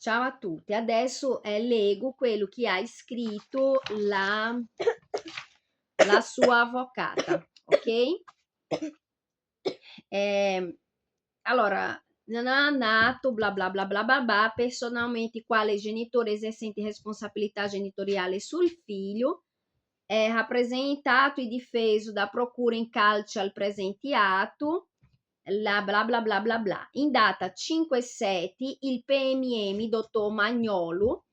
Ciao a tutti, adesso leggo quello che ha scritto la sua avvocata, ok? Allora, non ha nato, bla bla bla bla bla bla, personalmente quale genitore esercente responsabilità genitoriale sul figlio, è rappresentato e difeso da procura in calce al presente atto, la bla bla bla bla bla. In data 5/7 il PMM, dottor Magnolo,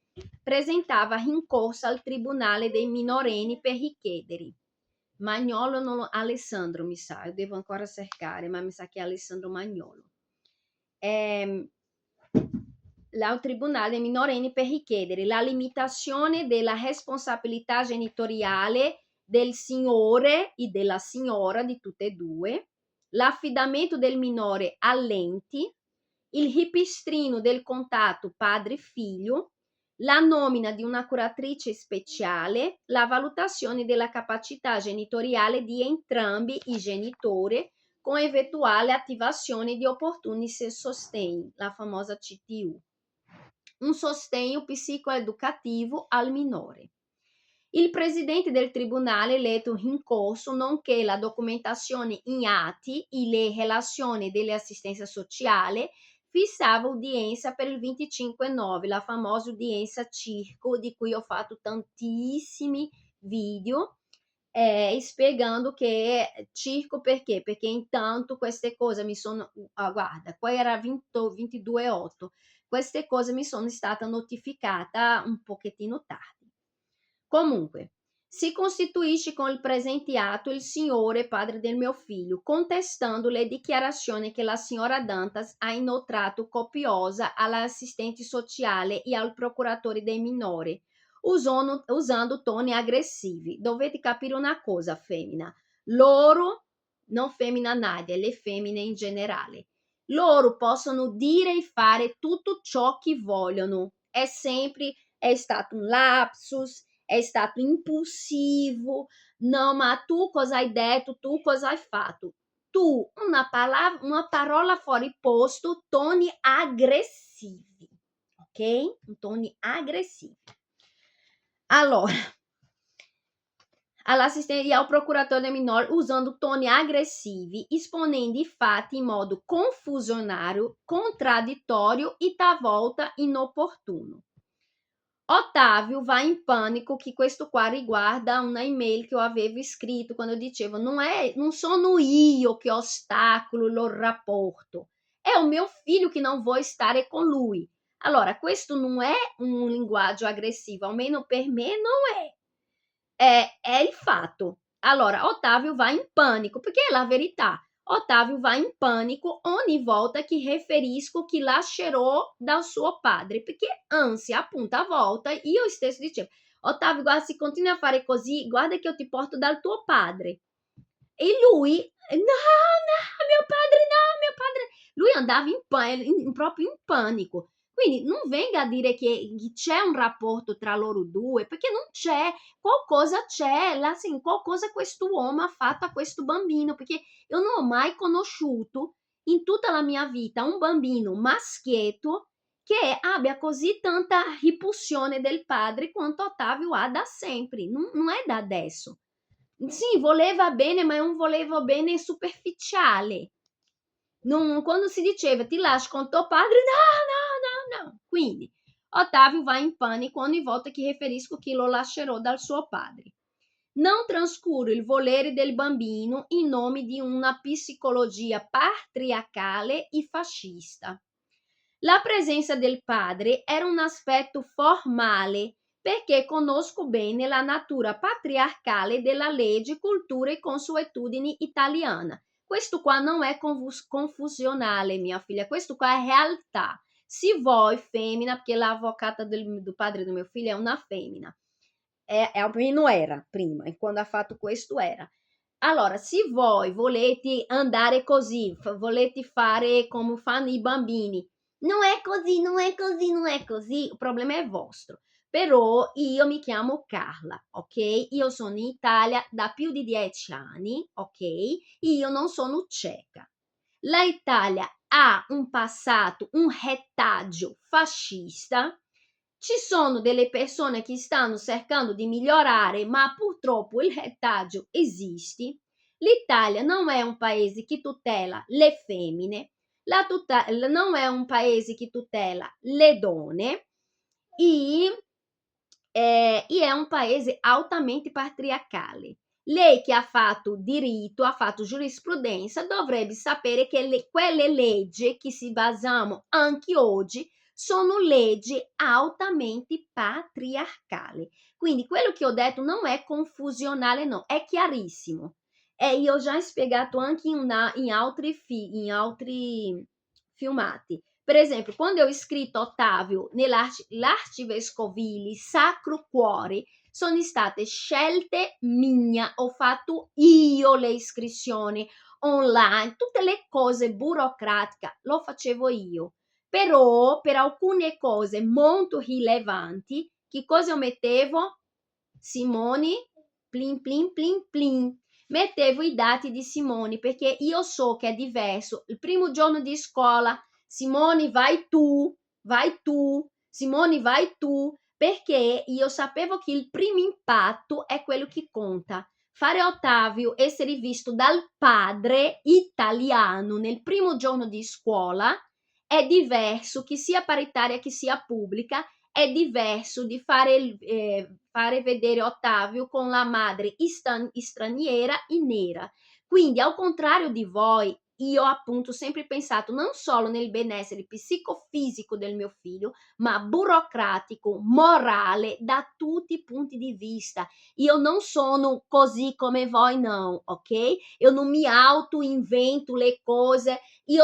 presentava ricorso al Tribunale dei minorenni per richiedere. Magnolo non, Alessandro mi sa, eu devo ancora cercare, ma mi sa che è Alessandro Magnolo. Al Tribunale dei minorenni per richiedere la limitazione della responsabilità genitoriale del signore e della signora di tutte e due, l'affidamento del minore all'ente, il ripristino del contatto padre-figlio, la nomina di una curatrice speciale, la valutazione della capacità genitoriale di entrambi i genitori con eventuale attivazione di opportuni sostegni, la famosa CTU. Un sostegno psicoeducativo al minore. Il presidente del tribunale eletto in corso, nonché la documentazione in atti e le relazioni dell'assistenza sociale, fissava udienza per il 25/9, la famosa udienza circo, di cui ho fatto tantissimi video, spiegando che circo perché? Perché intanto queste cose mi sono, guarda, qua era 22/8, queste cose mi sono stata notificata un pochettino tardi. Comunque, si costituisce con il presente atto il signore padre del mio figlio, contestando le dichiarazioni che la signora Dantas ha inoltrato copiosa all'assistente sociale e al procuratore dei minori, usando toni aggressivi. Dovete capire una cosa, femmina. Loro, non femmina Nadia, le femmine in generale, loro possono dire e fare tutto ciò che vogliono. È stato un lapsus, è stato impulsivo, no, ma tu cosa hai detto, tu cosa hai fatto? Tu, una parola fuori posto, toni aggressivi, ok? Toni aggressivi. Allora, all'assistente e al procuratore del minore usando toni aggressivi, esponendo i fatti in modo confusionario, contraddittorio e talvolta inopportuno. Ottavio va in panico che questo qua riguarda una email che io avevo scritto quando dicevo non sono io che ostacolo il rapporto, è un mio figlio che non vuole stare con lui. Allora, questo non è un linguaggio aggressivo, almeno per me non è il fatto. Allora, Ottavio va in panico, perché è la verità. Ottavio va in panico ogni volta che riferisco che lascerò dal suo padre, perché ansia, appunto, a volta io stesso dicevo, Ottavio, guarda, se continui a fare così, guarda che io ti porto dal tuo padre. E lui, no, mio padre. Lui andava proprio in panico. Quindi non venga a dire che c'è un rapporto tra loro due, perché non c'è, qualcosa c'è, qualcosa questo uomo ha fatto a questo bambino, perché io non ho mai conosciuto in tutta la mia vita un bambino maschietto che abbia così tanta ripulsione del padre quanto Ottavio ha da sempre, non è da adesso. Sì, voleva bene, ma è un voleva bene superficiale. Quando si diceva ti lascio con tuo padre, no. Quindi Ottavio va in panico ogni volta che riferisco che lo lascerò dal suo padre. Non trascuro il volere del bambino in nome di una psicologia patriarcale e fascista. La presenza del padre era un aspetto formale perché conosco bene la natura patriarcale della legge, cultura e consuetudini italiana. Questo qua non è confusionale, mia figlia, questo qua è realtà. Se vuoi, femmina, perché l'avvocata do padre do mio figlio è una femmina, almeno era prima, e quando ha fatto questo era. Allora, se voi volete andare così, volete fare come fanno i bambini, non è così, non è così, non è così, il problema è vostro. Però io mi chiamo Carla, ok? Io sono in Italia da più di 10 anni, ok? Io non sono cieca. La Italia ha un passato, un retaggio fascista. Ci sono delle persone che stanno cercando di migliorare, ma purtroppo il retaggio esiste. L'Italia non è un paese che tutela le femmine, non è un paese che tutela le donne e è un paese altamente patriarcale. Lei che ha fatto diritto, ha fatto giurisprudenza, dovrebbe sapere che quelle leggi che si basano anche oggi sono leggi altamente patriarcali. Quindi quello che ho detto non è confusionale, no, è chiarissimo. E io ho già spiegato anche in altri filmati. Per esempio, quando ho iscritto Ottavio nell'arcivescovile Sacro Cuore, sono state scelte mie, ho fatto io le iscrizioni online, tutte le cose burocratiche lo facevo io. Però per alcune cose molto rilevanti, che cosa mettevo? Simoni, plin plin plin plin. Mettevo i dati di Simoni perché io so che è diverso. Il primo giorno di scuola, Simoni vai tu, Simoni vai tu, perché io sapevo che il primo impatto è quello che conta. Fare Ottavio, essere visto dal padre italiano nel primo giorno di scuola è diverso, che sia paritaria che sia pubblica, è diverso di fare vedere Ottavio con la madre straniera e nera. Quindi, al contrario di voi, io appunto ho sempre pensato non solo nel benessere psicofisico del mio figlio, ma burocratico, morale, da tutti i punti di vista. Io non sono così come voi, no, ok? Io non mi auto-invento le cose. I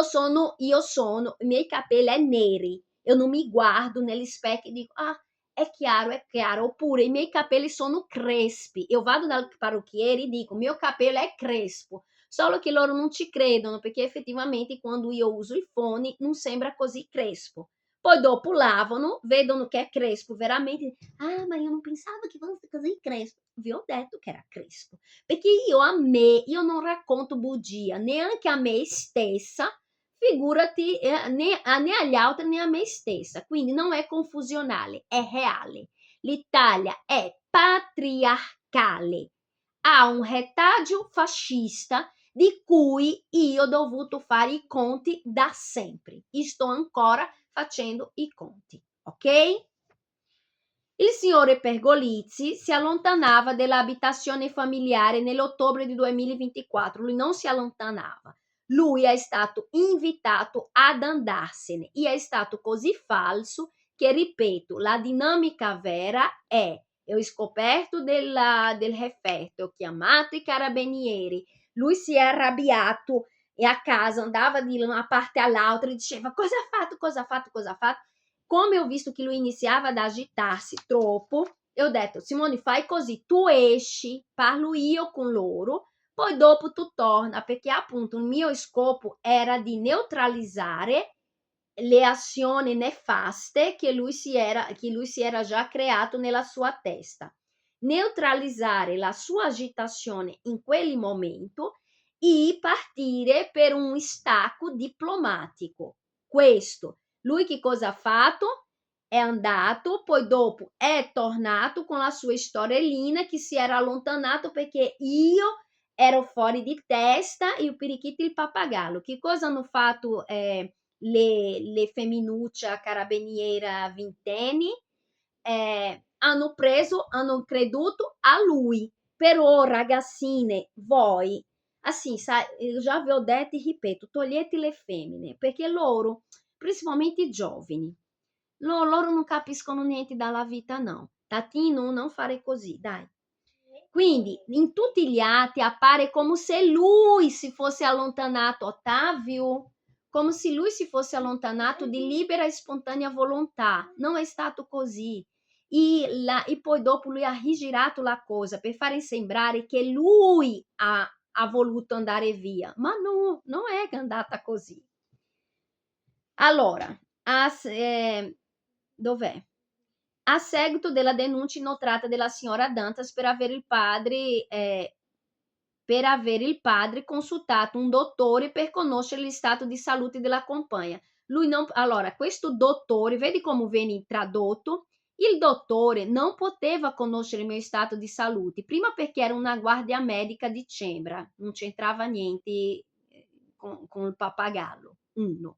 miei capelli sono neri. Io non mi guardo negli specchi e dico, ah, è chiaro. Oppure i miei capelli sono crespi. Io vado dal parrucchiere e dico, mio capello è crespo. Solo che loro non ci credono perché effettivamente quando io uso i foni non sembra così crespo. Poi dopo lavano, vedono che è crespo veramente. Ah, ma io non pensavo che fosse così crespo. Vi ho detto che era crespo. Perché io non racconto bugia neanche a me stessa, figurati né agli altri né a me stessa. Quindi non è confusionale, è reale. L'Italia è patriarcale, ha un retaggio fascista di cui io ho dovuto fare i conti da sempre e sto ancora facendo i conti, ok? Il signore Pergolizzi si allontanava dall'abitazione familiare nell'ottobre di 2024, lui non si allontanava, lui è stato invitato ad andarsene e è stato così falso che, ripeto, la dinamica vera è, ho scoperto del referto, ho chiamato i carabinieri, lui si è arrabbiato e a casa andava di una parte all'altra e diceva cosa ha fatto. Come ho visto che lui iniziava ad agitarsi troppo, e ho detto, Simone, fai così, tu esci, parlo io con loro, poi dopo tu torna, perché appunto il mio scopo era di neutralizzare le azioni nefaste che lui si era già creato nella sua testa, neutralizzare la sua agitazione in quel momento e partire per un stacco diplomatico. Questo. Lui che cosa ha fatto? È andato, poi dopo è tornato con la sua storiellina che si era allontanato perché io ero fuori di testa e il perichito e il pappagallo. Che cosa hanno fatto le femminuccia carabiniera vintenni? Hanno creduto a lui. Però ragazzine, voi, assim, già vi ho detto e ripeto, togliete le femmine, perché loro, principalmente i giovani, loro non capiscono niente dalla vita, no. Tatino, non fare così, dai. Quindi, in tutti gli atti appare come se lui si fosse allontanato, Ottavio, come se lui si fosse allontanato di libera e spontanea volontà. Non è stato così. E poi dopo lui ha rigirato la cosa per fare sembrare che lui ha voluto andare via. Ma no, non è andata così. Allora, dov'è? A seguito della denuncia inoltrata della signora Dantas per avere il padre per avere il padre consultato un dottore per conoscere lo stato di salute della compagna. Lui non, allora, questo dottore, vedi come viene tradotto? Il dottore non poteva conoscere il mio stato di salute, prima perché era una guardia medica di Cembra, non c'entrava niente con il pappagallo, uno.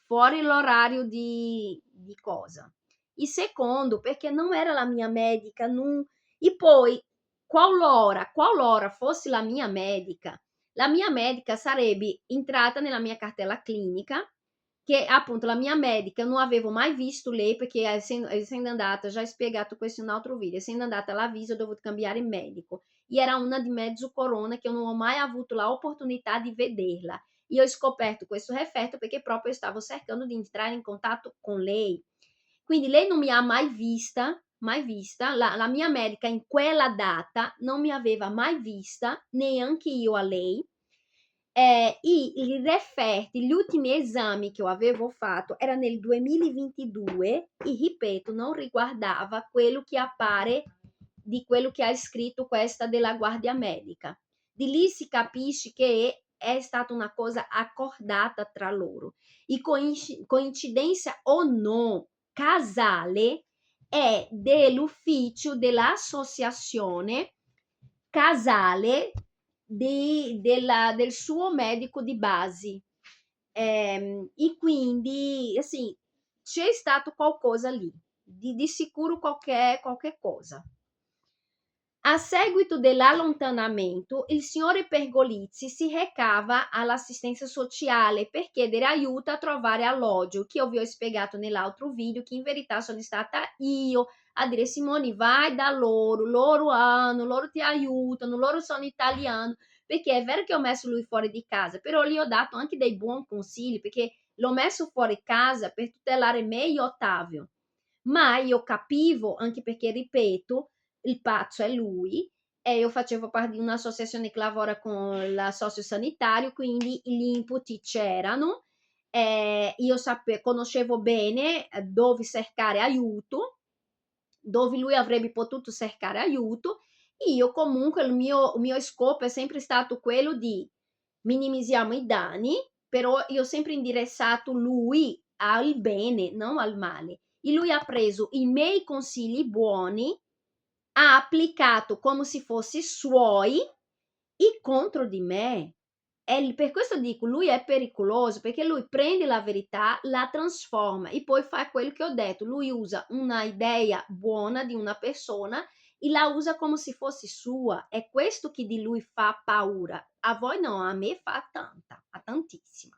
Fuori l'orario di cosa. Il secondo, perché non era la mia medica, non. E poi, qualora fosse la mia medica sarebbe entrata nella mia cartella clinica, che appunto la mia medica non avevo mai visto lei, perché essendo andata, già ho spiegato questo in un altro video, essendo andata all'avviso ho dovuto cambiare il medico, e era una di mezzo corona che io non ho mai avuto l'opportunità di vederla. Io ho scoperto questo effetto perché proprio stavo cercando di entrare in contatto con lei. Quindi lei non mi ha mai vista, la mia medica in quella data non mi aveva mai vista, neanche io a lei. I referti, gli ultimi esami che io avevo fatto era nel 2022 e ripeto, non riguardava quello che appare di quello che ha scritto questa della guardia medica. Di lì si capisce che è stata una cosa accordata tra loro. E coincidenza o no, casale è dell'ufficio dell'associazione casale del suo medico di base. E quindi, sì, c'è stato qualcosa lì, di sicuro qualche cosa. A seguito dell'allontanamento, il signore Pergolizzi si recava all'assistenza sociale per chiedere aiuto a trovare alloggio, che io vi ho spiegato nell'altro video, che in verità sono stata io a dire: Simone, vai da loro, loro ti aiutano, loro sono italiani, perché è vero che ho messo lui fuori di casa, però gli ho dato anche dei buoni consigli, perché l'ho messo fuori casa per tutelare me e Ottavio, ma io capivo, anche perché, ripeto, il pazzo è lui, e io facevo parte di un'associazione che lavora con il sociosanitario, quindi gli input c'erano, io conoscevo bene dove cercare aiuto, dove lui avrebbe potuto cercare aiuto. Io comunque il mio scopo è sempre stato quello di minimizziamo i danni, però io ho sempre indirizzato lui al bene, non al male. E lui ha preso i miei consigli buoni, ha applicato come se fossi suoi e contro di me. Per questo dico, lui è pericoloso, perché lui prende la verità, la trasforma e poi fa quello che ho detto. Lui usa una idea buona di una persona e la usa come se fosse sua. È questo che di lui fa paura. A voi no, a me fa tantissima.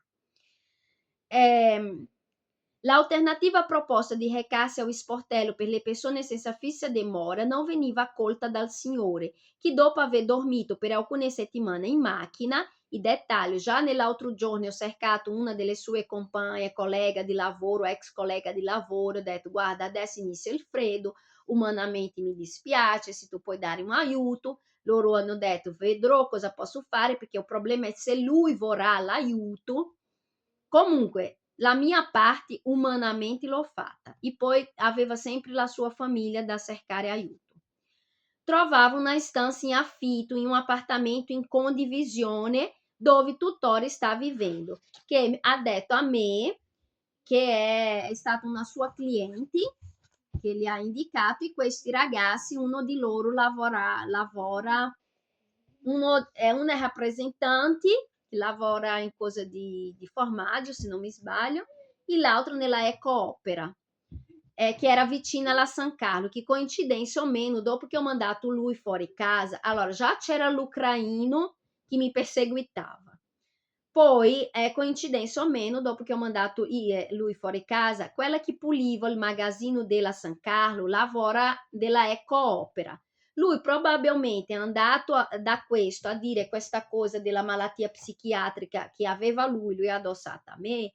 L'alternativa proposta di recarsi ao sportello per le persone senza fissa dimora non veniva accolta dal signore, che dopo aver dormito per alcune settimane in macchina, i dettagli, già nell'altro giorno ho cercato una delle sue compagne, collega di lavoro, ex collega di lavoro, ho detto: guarda, adesso inizia il freddo, umanamente mi dispiace, se tu puoi dare un aiuto. Loro hanno detto: vedrò cosa posso fare, perché il problema è se lui vorrà l'aiuto. Comunque, la mia parte umanamente l'ho fatta, e poi aveva sempre la sua famiglia da cercare aiuto. Trovava una stanza in affitto in un appartamento in condivisione dove tuttora sta vivendo, che ha detto a me che è stata una sua cliente che gli ha indicato, e questi ragazzi, uno di loro lavora, uno è una rappresentante che lavora in cosa di formaggio, se non mi sbaglio, e l'altro nella Eco Opera, che era vicina alla San Carlo, che coincidenza o meno, dopo che ho mandato lui fuori casa, allora già c'era l'ucraino che mi perseguitava. Poi, coincidenza o meno, dopo che ho mandato lui fuori casa, quella che puliva il magazzino della San Carlo lavora della Eco Opera. Lui probabilmente è andato da questo a dire questa cosa della malattia psichiatrica che aveva lui ha addossato a me,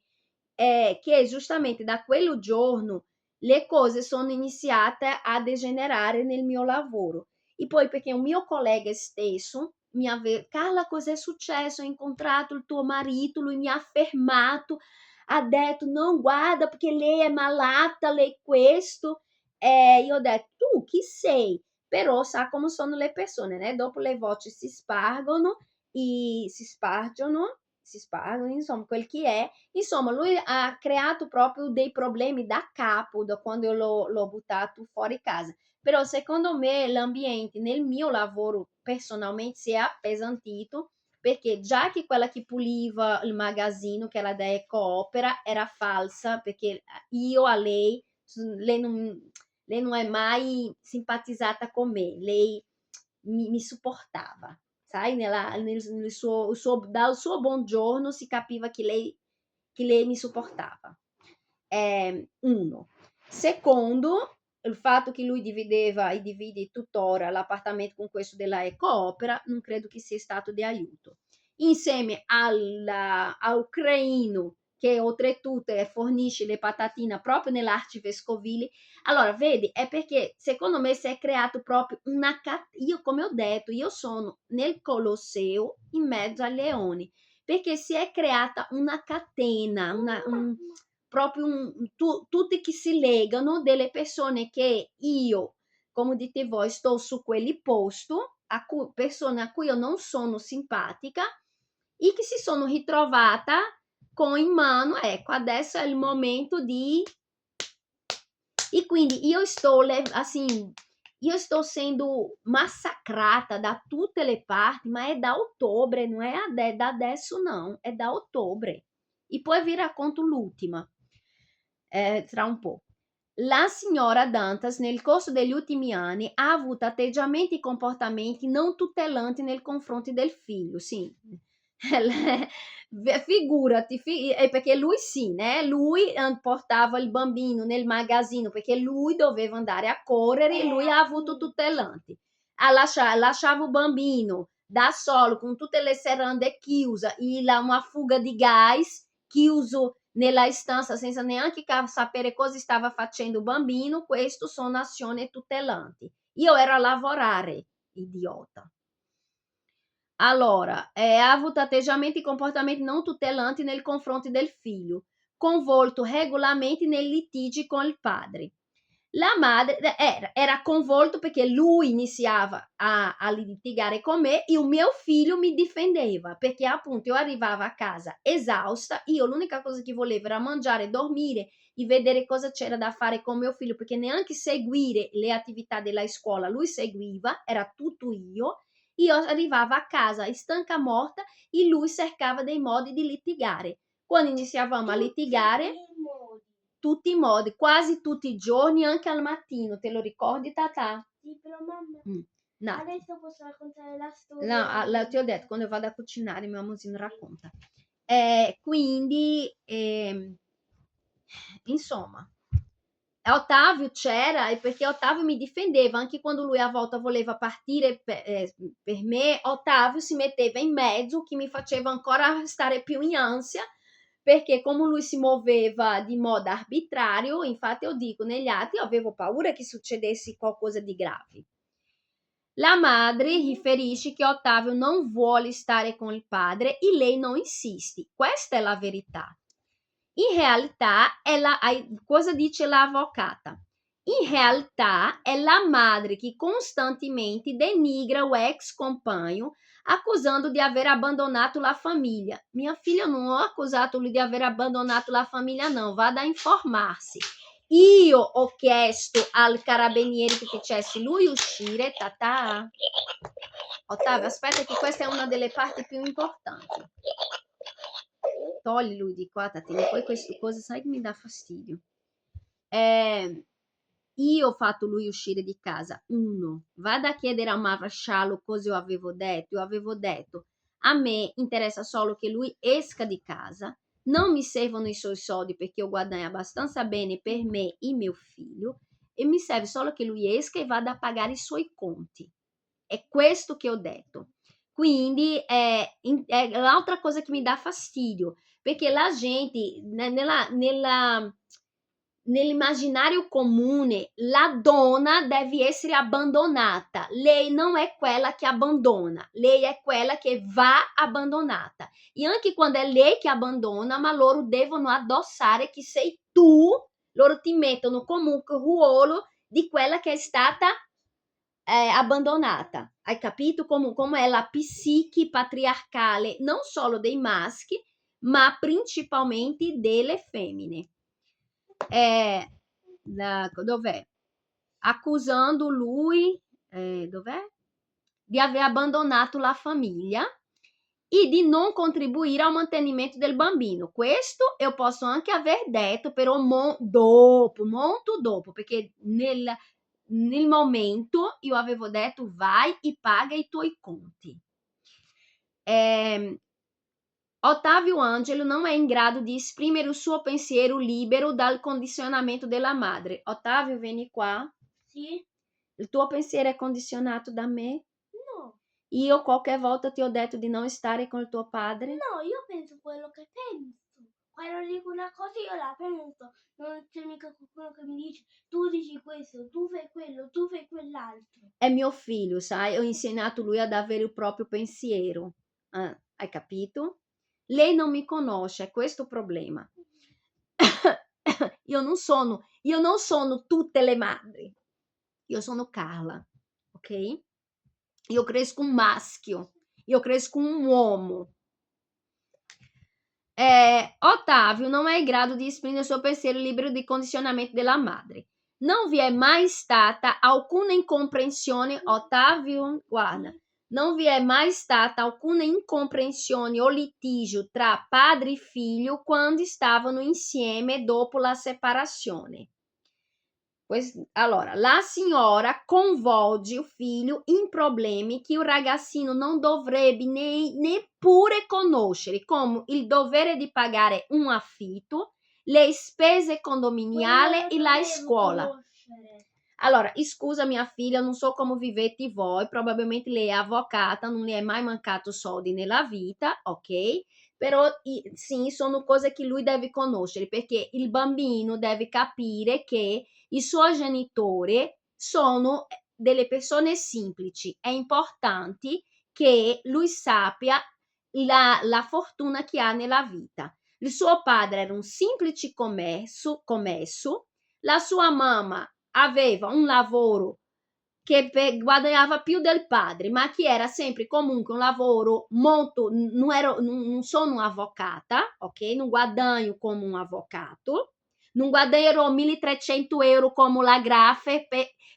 che giustamente da quel giorno le cose sono iniziate a degenerare nel mio lavoro. E poi perché un mio collega stesso mi aveva: Carla, cos'è successo? Ho incontrato il tuo marito, lui mi ha fermato, ha detto: non guarda perché lei è malata, lei questo. Io ho detto: tu chi sei? però sa come sono le persone, né? Dopo le voci si spargono, insomma, quel che è. Insomma, lui ha creato proprio dei problemi da capo da quando io l'ho buttato fuori casa. Però secondo me l'ambiente nel mio lavoro personalmente si è appesantito, perché già che quella che puliva il magazzino, che era da Eco Opera, era falsa, perché io a lei non è mai simpatizzata con me, lei mi supportava, sai, dal suo buongiorno si capiva che lei mi supportava. Uno. Secondo, il fatto che lui divide tuttora l'appartamento con questo della Eco Opera, non credo che sia stato di aiuto. Insieme all'ucraino, che oltretutto fornisce le patatine proprio nell'arcivescovile. Allora, vedi, è perché secondo me si è creato proprio io come ho detto, io sono nel Colosseo in mezzo ai leoni, perché si è creata una catena, tutti che si legano, delle persone che io, come dite voi, sto su quelli posto, persone a cui io non sono simpatica, e che si sono ritrovata con in mano, ecco, adesso è il momento di... E quindi io sto sendo massacrata da tutte le parti, ma è da ottobre, non è da adesso não, è da ottobre. E poi vi racconto l'ultima, tra un po'. La signora Dantas, nel corso degli ultimi anni, ha avuto atteggiamenti e comportamenti non tutelanti nei confronti del figlio, sì. Figurati, perché lui sì, né? Lui portava il bambino nel magazzino perché lui doveva andare a correre e lui ha avuto tutelanti. Lasciava il bambino da solo con tutte le serrande chiuse e una fuga di gas chiuso nella stanza senza neanche sapere cosa stava facendo il bambino. Questo sono azioni tutelanti. Io ero a lavorare, idiota. Allora, ha avuto atteggiamenti e comportamenti non tutelanti nei confronti del figlio, coinvolto regolarmente nei litigi con il padre. La madre era coinvolto perché lui iniziava a litigare con me e il mio figlio mi difendeva, perché appunto io arrivavo a casa esausta, io l'unica cosa che volevo era mangiare, dormire e vedere cosa c'era da fare con mio figlio, perché neanche seguire le attività della scuola lui seguiva, era tutto io arrivavo a casa stanca morta e lui cercava dei modi di litigare. Quando iniziavamo a litigare, tutti i modi, quasi tutti i giorni, anche al mattino, te lo ricordi, Tata? Sì, però mamma, No. adesso posso raccontare la storia. No, ti ho detto, quando vado a cucinare mio amorino racconta. Quindi, insomma, Ottavio c'era, e perché Ottavio mi difendeva anche quando lui a volta voleva partire per me. Ottavio si metteva in mezzo, che mi faceva ancora stare più in ansia, perché come lui si muoveva di modo arbitrario, infatti io dico negli atti, io avevo paura che succedesse qualcosa di grave. La madre riferisce che Ottavio non vuole stare con il padre e lei non insiste. Questa è la verità. In realtà, cosa dice l'avvocata? In realtà è la madre che costantemente denigra o ex compagno, accusando di aver abbandonato la famiglia. Mia figlia non ho accusato lui di aver abbandonato la famiglia, não. Vada a informar-se. Io ho chiesto al carabinieri che facesse lui uscire. Tata. Ottavio, aspetta che questa è una delle parti più importanti. Togli lui di qua, Tati, poi queste cose sai che mi dà fastidio. Io ho fatto lui uscire di casa. Uno, vada a chiedere al maresciallo cosa io avevo detto. Io avevo detto, a me interessa solo che lui esca di casa, non mi servono i suoi soldi perché io guadagno abbastanza bene per me e mio figlio, e mi serve solo che lui esca e vada a pagare i suoi conti. È questo che ho detto. Quindi è l'altra cosa che mi dà fastidio, perché la gente nell'immaginario comune la donna deve essere abbandonata. Lei non è quella che abbandona, lei è quella che va abbandonata. E anche quando è lei che abbandona, ma loro devono addossare che sei tu, loro ti mettono comunque il ruolo di quella che è stata abbandonata. Hai capito come è la psiche patriarcale non solo dei maschi, ma principalmente delle femmine. Dov'è? Accusando lui, dov'è? Di aver abbandonato la famiglia e di non contribuire al mantenimento del bambino. Questo eu posso anche aver detto, però dopo, molto dopo, perché nel momento io avevo detto vai e paga i tuoi conti. Ottavio Angelo non è in grado di esprimere il suo pensiero libero dal condizionamento della madre. Ottavio, vieni qua. Sì? Il tuo pensiero è condizionato da me? No. Io qualche volta ti ho detto di non stare con il tuo padre? No, io penso quello che penso. Quando dico una cosa io la penso. Non c'è mica qualcuno che mi dice tu dici questo, tu fai quello, tu fai quell'altro. È mio figlio, sai? Ho insegnato lui ad avere il proprio pensiero. Hai capito? Lei non mi conosce, è questo il problema. Io non sono tutte le madri. Io sono Carla, ok? Io cresco un maschio, io cresco un uomo. Ottavio non è in grado di esprimere il suo pensiero libero di condizionamento della madre. Non vi è mai stata alcuna incomprensione, Ottavio, guarda, non vi è mai stata alcuna incomprensione o litigio tra padre e figlio quando stavano insieme dopo la separazione. Allora, la signora coinvolge il figlio in problemi che il ragazzino non dovrebbe neppure conoscere, come il dovere di pagare un affitto, le spese condominiali e la scuola. Conoscere. Allora, scusa mia figlia, non so come vivete voi, probabilmente lei è avvocata, non le è mai mancato soldi nella vita, ok? Però sì, sono cose che lui deve conoscere, perché il bambino deve capire che i suoi genitori sono delle persone semplici. È importante che lui sappia la fortuna che ha nella vita. Il suo padre era un semplice commesso, la sua mamma aveva un lavoro che guadagnava più del padre, ma che era sempre comunque un lavoro molto, non sono avvocata, ok? Non guadagno come un avvocato, non guadagnerò 1.300 euro come la Grafe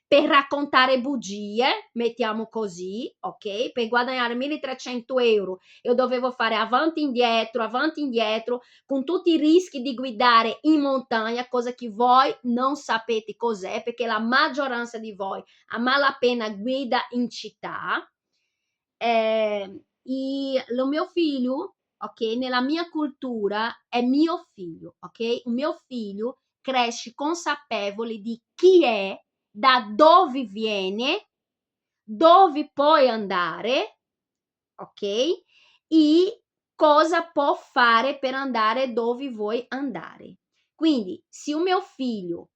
per raccontare bugie, mettiamo così, ok? Per guadagnare 1.300 euro io dovevo fare avanti e indietro, con tutti i rischi di guidare in montagna, cosa che voi non sapete cos'è, perché la maggioranza di voi a malapena guida in città. Lo mio figlio, ok, nella mia cultura è mio figlio, ok? Il mio figlio cresce consapevole di chi è, da dove viene, dove puoi andare, ok? E cosa può fare per andare dove vuoi andare. Quindi, se il mio figlio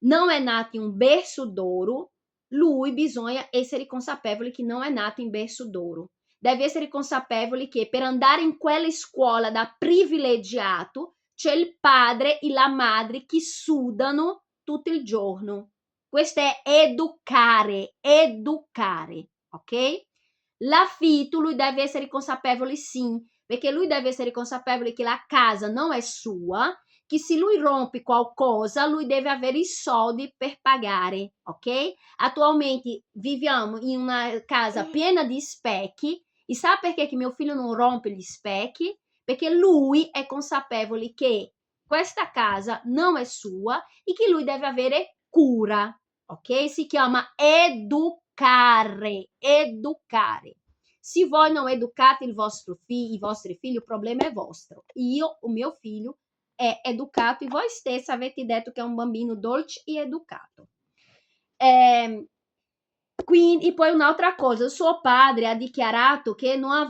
non è nato in un berço d'oro, lui bisogna essere consapevoli che non è nato in berço d'oro. Deve essere consapevoli che per andare in quella scuola da privilegiato c'è il padre e la madre che sudano tutto il giorno. Questo è educare, ok? L'affitto lui deve essere consapevole, sì, perché lui deve essere consapevole che la casa non è sua, che se lui rompe qualcosa lui deve avere i soldi per pagare, ok? Attualmente viviamo in una casa piena di specchi e sa perché che mio figlio non rompe gli specchi? Perché lui è consapevole che questa casa non è sua e che lui deve avere cura, ok? Si chiama educare. Se voi non educate i vostri figli, il problema è vostro. Io, il mio figlio, è educato e voi stessi avete detto che è un bambino dolce e educato. Quindi, poi un'altra cosa, il suo padre ha dichiarato che non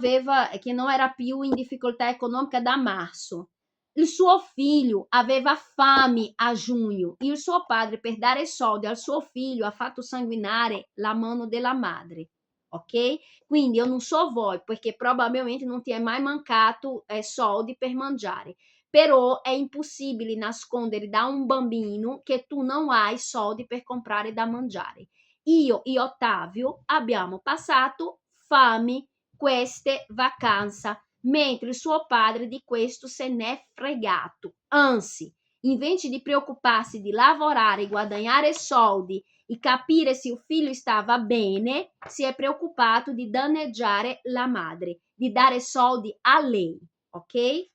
era più in difficoltà economica da marzo. Il suo figlio aveva fame a giugno e il suo padre, per dare soldi al suo figlio, ha fatto sanguinare la mano della madre, ok? Quindi io non so voi, perché probabilmente non ti è mai mancato soldi per mangiare, però è impossibile nascondere da un bambino che tu non hai soldi per comprare da mangiare. io e Ottavio abbiamo passato fame queste vacanze, mentre suo padre di questo se n'è fregato. Anzi, invece di preoccuparsi di lavorare e guadagnare soldi e capire se il figlio stava bene, si è preoccupato di danneggiare la madre, di dare soldi a lei, ok?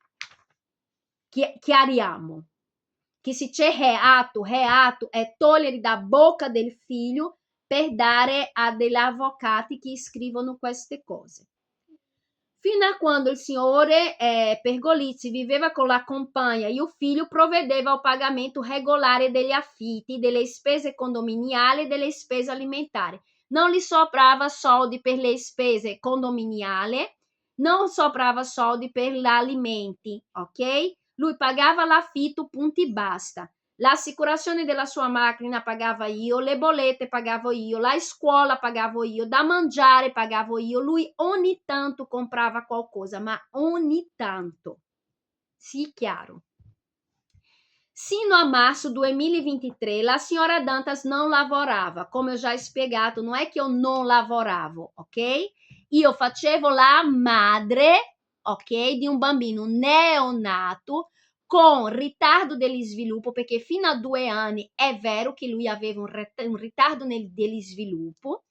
Chiariamo che se c'è reato è togliere da bocca del figlio per dare a degli avvocati che scrivono queste cose. Fino a quando il signore Pergolizzi viveva con la compagna e il figlio provvedeva al pagamento regolare degli affitti, delle spese condominiali e delle spese alimentari. Non gli sobrava soldi per le spese condominiali, non sobrava soldi per gli alimenti, ok? Lui pagava l'affitto, punti basta. L'assicurazione della sua macchina pagava io, le bollette pagavo io, la scuola pagavo io, da mangiare pagavo io. Lui ogni tanto comprava qualcosa, ma ogni tanto. Sì, chiaro. Sino a março 2023 la signora Dantas non lavorava, come ho già spiegato, non è che io non lavoravo, ok? Io facevo la madre, ok, di un bambino neonato con ritardo dello sviluppo, perché fino a 2 anni è vero che lui aveva un ritardo dello sviluppo.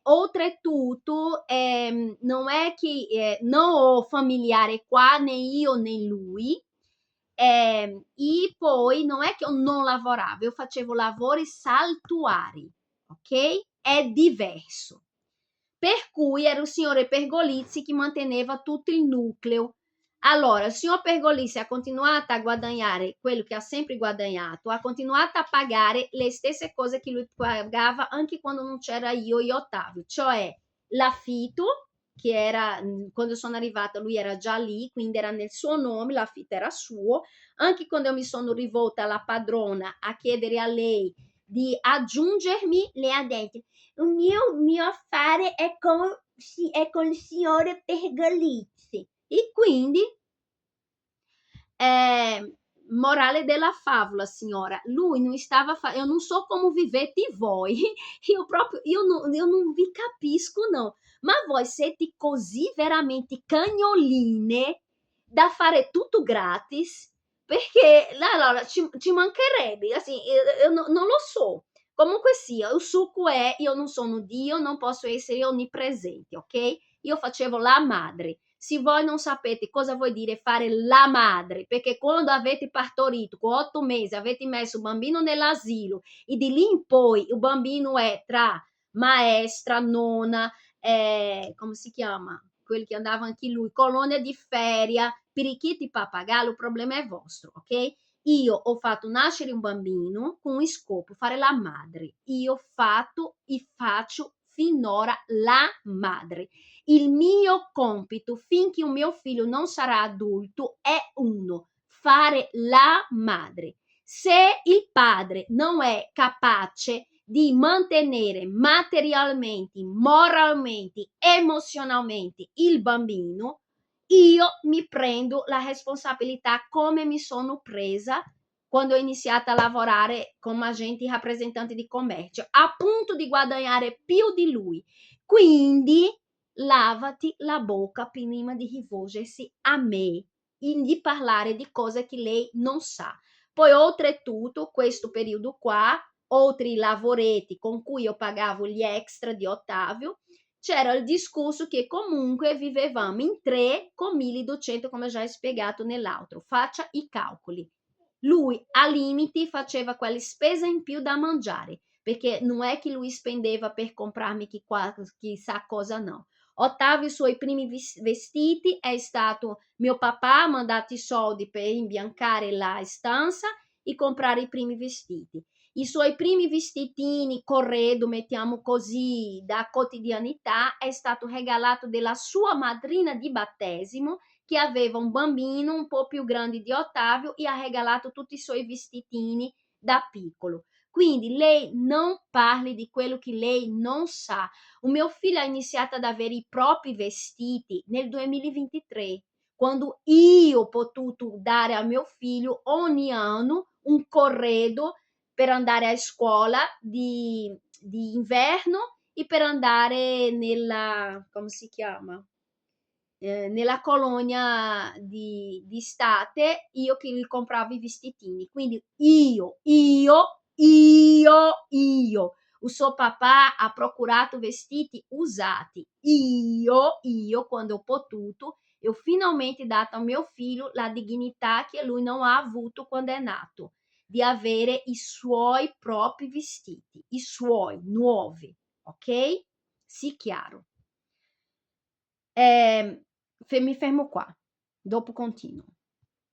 Oltretutto, non è che non ho familiare qua, né io né lui. E poi non è che io non lavoravo, io facevo lavori saltuari, ok? È diverso. Per cui era il signore Pergolizzi che manteneva tutto il nucleo. Allora, il signor Pergolizzi ha continuato a guadagnare quello che ha sempre guadagnato, ha continuato a pagare le stesse cose che lui pagava anche quando non c'era io e Ottavio, cioè l'affitto, che era, quando sono arrivata lui era già lì, quindi era nel suo nome, l'affitto era suo. Anche quando mi sono rivolta alla padrona a chiedere a lei di aggiungermi, lei ha detto: il mio affare è con il signore Pergolizzi. E quindi, morale della favola, signora, lui non stava io non so come vivete voi, io non vi capisco, no, ma voi siete così veramente cagnoline da fare tutto gratis? Perché allora ci mancherebbe, assim, io non lo so. Comunque sia, il succo è, io non sono Dio, non posso essere onnipresente, ok? Io facevo la madre. Se voi non sapete cosa vuol dire fare la madre, perché quando avete partorito con 8 mesi, avete messo il bambino nell'asilo e di lì in poi il bambino è tra maestra, nonna, come si chiama? Quelli che andavano anche lui, colonia di feria, perichiti pappagallo, il problema è vostro, ok? Io ho fatto nascere un bambino con il scopo di fare la madre. Io ho fatto e faccio finora la madre. Il mio compito finché un mio figlio non sarà adulto è uno: fare la madre. Se il padre non è capace di mantenere materialmente, moralmente, emozionalmente il bambino, io mi prendo la responsabilità come mi sono presa quando ho iniziato a lavorare come agente rappresentante di commercio, a punto di guadagnare più di lui. Quindi lavati la bocca prima di rivolgersi a me e di parlare di cose che lei non sa. Poi, oltretutto, questo periodo qua, oltre i lavoretti con cui io pagavo gli extra di Ottavio, c'era il discorso che comunque vivevamo in 3 con 1200, come già spiegato nell'altro. Faccia i calcoli. Lui a limiti faceva quelle spese in più da mangiare, perché non è che lui spendeva per comprarmi chissà cosa, no. Ottavio, i suoi primi vestiti è stato mio papà ha mandato i soldi per imbiancare la stanza e comprare i primi vestiti. I suoi primi vestitini corredo, mettiamo così, da quotidianità, è stato regalato dalla sua madrina di battesimo, che aveva un bambino un po' più grande di Ottavio e ha regalato tutti i suoi vestitini da piccolo. Quindi lei non parli di quello che lei non sa. O mio figlio ha iniziato ad avere i propri vestiti nel 2023, quando io ho potuto dare a mio figlio ogni anno un corredo per andare a scuola di inverno e per andare nella, come si chiama? Nella colonia di estate, io che gli compravo i vestitini. Quindi il suo papà ha procurato vestiti usati. Io, quando ho potuto, e ho finalmente dato a mio figlio la dignità che lui non ha avuto quando è nato, di avere i suoi propri vestiti, i suoi nuovi, ok? Sì, chiaro. Mi fermo qua, dopo continuo.